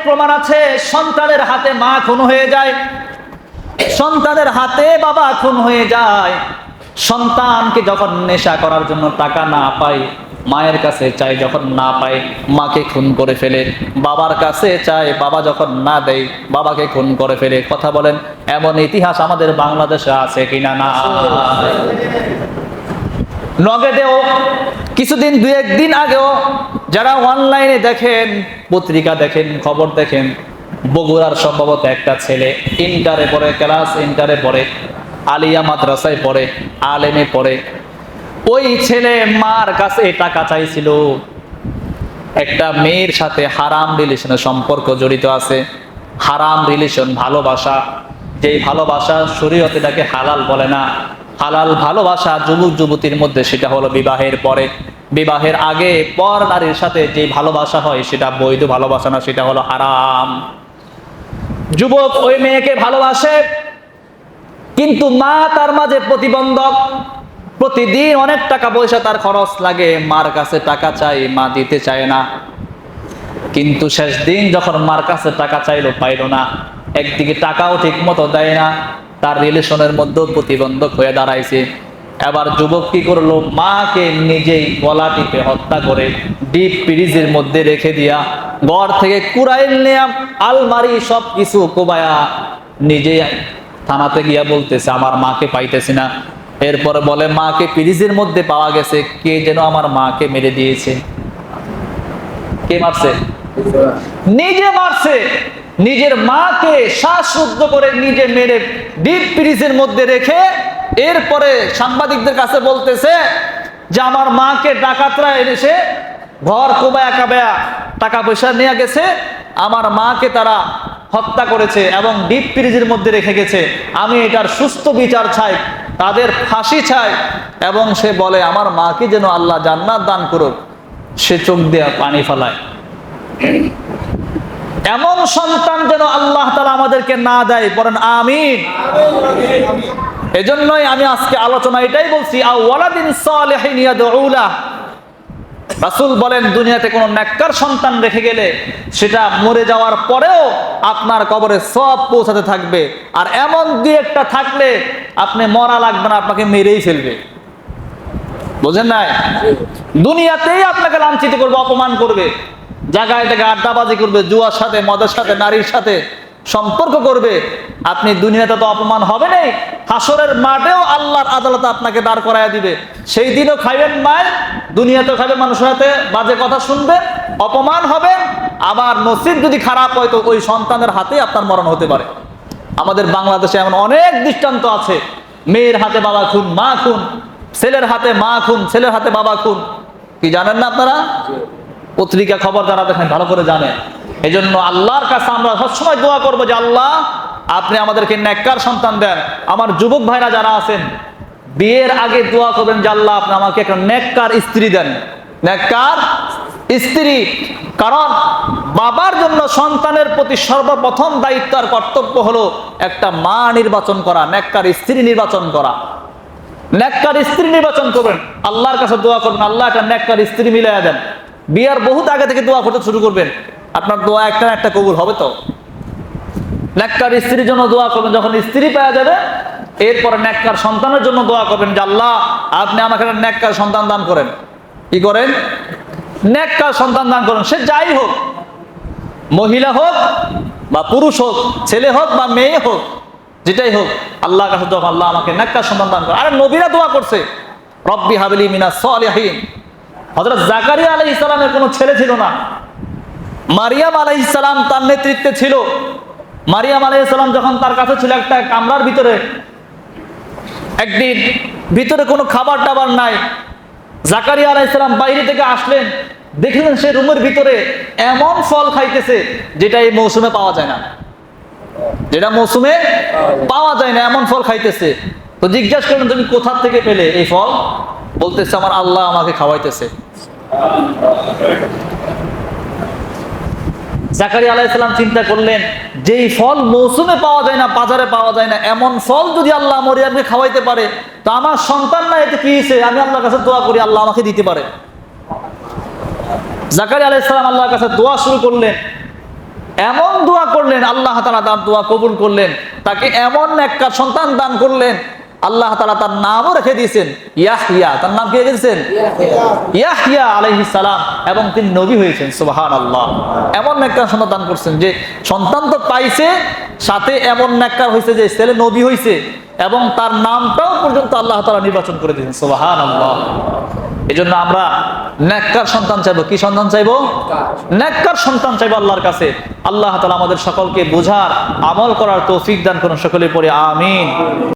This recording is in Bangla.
প্রমাণ আছে, সন্তানের হাতে মা খুন হয়ে যায়, সন্তানের হাতে বাবা খুন হয়ে যায়। সন্তানকে যখন নেশা করার জন্য টাকা না পায়, মায়ের কাছে চাই, যখন না পায় মাকে খুন করে ফেলে। বাবার কাছে চায়, বাবা যখন না দেয় বাবাকে খুন করে ফেলে। কথা বলেন, এমন ইতিহাস আমাদের বাংলাদেশে আছে কিনা? না। নগদেও কিছুদিন, দু একদিন আগেও যারা অনলাইনে দেখেন, পত্রিকা দেখেন, খবর দেখেন, বগুড়ার সম্ভবত একটা ছেলে ইন্টারে পড়ে, ক্লাস ইন্টারে পড়ে, আলিয়া মাদ্রাসায় পড়ে, আলেমে পড়ে। ওই ছেলে মার কাছে টাকা চাইছিল। একটা মেয়ের সাথে হারাম রিলেশনের সম্পর্ক জড়িত আছে। হারাম রিলেশন, ভালোবাসা, যেই ভালোবাসা শরীয়তে এটাকে হালাল বলে না। হালাল ভালোবাসা যুবক যুবতীর মধ্যে সেটা হলো বিবাহের পরে। বিবাহের আগে পর নারীর সাথে যে ভালোবাসা হয় সেটা বৈধ ভালোবাসা না, সেটা হলো হারাম। যুবক ওই মেয়েকে ভালোবাসে, কিন্তু মা তার মাঝে প্রতিবন্ধক। প্রতিদিন অনেক টাকা পয়সা তার খরচ লাগে, মার কাছে টাকা চাই, মা দিতে চায় না। কিন্তু শেষ দিন যখন মার কাছে টাকা চাইলো, পাইল না। একদিকে টাকাও ঠিক মতো দেয় না, তার রিলেশনের মধ্যেও প্রতিবন্ধক হয়ে দাঁড়াইছে। এবার যুবক কি করলো, মাকে নিজেই গলা টিপে হত্যা করে ডিপ ফ্রিজের মধ্যে রেখে দিয়া, ঘর থেকে কুড়াইল নিয়ে আলমারি সব কিছু কোবায়া নিজেই থানাতে গিয়া বলতেছে আমার মাকে পাইতেছি না। এরপরে বলে মাকে ফ্রিজের মধ্যে পাওয়া গেছে, কে যেন আমার মাকে মেরে দিয়েছে। কে মারছে? নিজে মারছে। নিজের মাকে শ্বাসরুদ্ধ করে নিজে মেরে ডিপ ফ্রিজের মধ্যে রেখে এরপরে সাংবাদিকদের কাছে বলতেছে যে আমার মাকে ডাকাতরা এনেছে, ঘর কোবায়া কাবায়া টাকা পয়সা নিয়ে গেছে, আমার মাকে তারা হত্যা করেছে এবং ডিপ ফ্রিজের মধ্যে রেখে গেছে। আমি এটার সুস্থ বিচার চাই, তাদের ফাঁসি চাই। এবং সে বলে আমার মাকে যেন আল্লাহ জান্নাত দান করুক। সে চোখ দিয়ে পানি ফেলায়। এমন সন্তান যেন আল্লাহ তাআলা আমাদেরকে না দেয়, বলেন আমিন। এজন্যই আমি আজকে আলোচনা এটাই বলছি, আওয়ালাদিন সালিহিন ইয়াদউ লাহ। রাসূল বলেন দুনিয়াতে কোনো নেককার সন্তান রেখে গেলে সেটা মরে যাওয়ার পরেও আপনার কবরে সওয়াব পৌঁছাতে থাকবে। আর এমন দুই একটা থাকলে আপনি মরা লাগবে না, আপনাকে মেরেই ফেলবে। বুঝেন নাই? দুনিয়াতেই আপনাকে লাঞ্ছিত করবে, অপমান করবে, জায়গায় জায়গায় আড্ডাবাজি করবে, জুয়ার সাথে, মদের সাথে, নারীর সাথে সম্পর্ক করবে। আপনি দুনিয়াতে তো অপমান হবে নাই, হাসরের মাঠেও আল্লাহর আদালতে আপনাকে দাঁড় করাইয়া দিবে। সেই দিনও খাইবেন মায়ের, দুনিয়াতেও খাইবেন, মানুষের সাথে বাজে কথা শুনবেন, অপমান হবেন। আবার নসিব যদি খারাপ হয় তো ওই সন্তানের হাতেই আপনার মরণ হতে পারে। আমাদের বাংলাদেশে এমন অনেক দৃষ্টান্ত আছে, মেয়ের হাতে বাবা খুন, মা খুন, ছেলের হাতে মা খুন, ছেলের হাতে বাবা খুন। কি জানেন না আপনারা? পত্রিকা খবর যারা দেখেন ভালো করে জানে। এই জন্য আল্লাহর কাছে আমরা সবসময় দোয়া করবো যে আল্লাহ আপনি আমাদেরকে নেককার সন্তান দেন। আমার যুবক ভাইরা যারা আছেন, বিয়ের আগে দোয়া করবেন যে আল্লাহ আপনি আমাকে একটা নেককার স্ত্রী দেন, নেককার স্ত্রী। কারণ বাবার জন্য সন্তানের প্রতি সর্বপ্রথম দায়িত্ব আর কর্তব্য হলো একটা মা নির্বাচন করা, নেককার স্ত্রী নির্বাচন করা। নেককার স্ত্রী নির্বাচন করবেন, আল্লাহর কাছে দোয়া করবেন আল্লাহ একটা নেককার স্ত্রী মিলাইয়া দেন। বিয়ার বহুত আগে থেকে দোয়া করতে শুরু করবেন, আপনার দোয়া একটা না একটা কবুল হবে। তো নেককার স্ত্রীর জন্য দোয়া করবেন, যখন স্ত্রী পাওয়া যাবে এরপরে নেককার সন্তানের জন্য দোয়া করবেন যে আল্লাহ আপনি আমাকে একটা নেককার সন্তান দান করেন। কি করেন? নেককার সন্তান দান করেন। সে যাই হোক, মহিলা হোক বা পুরুষ হোক, ছেলে হোক বা মেয়ে হোক, যেটাই হোক, আল্লাহর কাছে দোয়া, আল্লাহ আমাকে নেককার সন্তান দান করেন। আরে নবীরা দোয়া করছে, রব্বি হাবলি মিনাস সালিহিন। হযরত জাকারিয়া আলাইহিস সালামের কোনো ছেলে ছিল না, মারিয়াম আলাইহিস সালাম তার নেতৃত্বে ছিল। মারিয়াম আলাইহিস সালাম যখন তার কাছে ছিল একটা কামরার ভিতরে, একদিন ভিতরে কোনো খাবার টাবার নাই, জাকারিয়া আলাইহিস সালাম বাইরে থেকে আসলেন, দেখলেন সে রুমের ভিতরে এমন ফল খাইতেছে যেটা এই মৌসুমে পাওয়া যায় না, যেটা মৌসুমে পাওয়া যায় না, এমন ফল খাইতেছে। তো জিজ্ঞাসা করলেন তুমি কোথা থেকে পেলে এই ফল? বলতেছে আমার আল্লাহ আমাকে খাওয়াইতেছে। জাকারিয়া আলাইহিস সালাম চিন্তা করলেন যেই ফল মৌসুমে পাওয়া যায় না, বাজারে পাওয়া যায় না, এমন ফল যদি আল্লাহ মরিয়মকে খাওয়াইতে পারে তো আমার সন্তান না এতে কি হয়েছে, আমি আল্লাহর কাছে দোয়া করি আল্লাহ আমাকে দিতে পারে। জাকারিয়া আলাইহিস সালাম আল্লাহর কাছে দোয়া শুরু করলেন। এমন দোয়া করলেন, আল্লাহ তাআলা তার দোয়া কবুল করলেন, তাকে এমন নেককার সন্তান দান করলেন, আল্লাহ তাআলা তার নামও রেখে দিয়েছেন ইয়াহইয়া। তার নাম কি রেখেছেন? ইয়াহইয়া আলাইহিস সালাম। এবং তিনি নবী হয়েছেন। সুবহানাল্লাহ। এমন নেককার সন্তান দান করছেন যে সন্তান তো পাইছে, সাথে এমন নেককার হয়েছে যে ছেলে নবী হয়েছে, এবং তার নামটাও পর্যন্ত আল্লাহ তাআলা নির্বাচন করে দিয়েছেন। সুবহানাল্লাহ। এজন্য আমরা নেককার সন্তান চাইবো। কি সন্তান চাইবো? নেককার সন্তান চাইবো আল্লাহর কাছে। আল্লাহ তাআলা আমাদের সকলকে বোঝার, আমল করার তৌফিক দান করুন। সকলে পড়ে আমিন।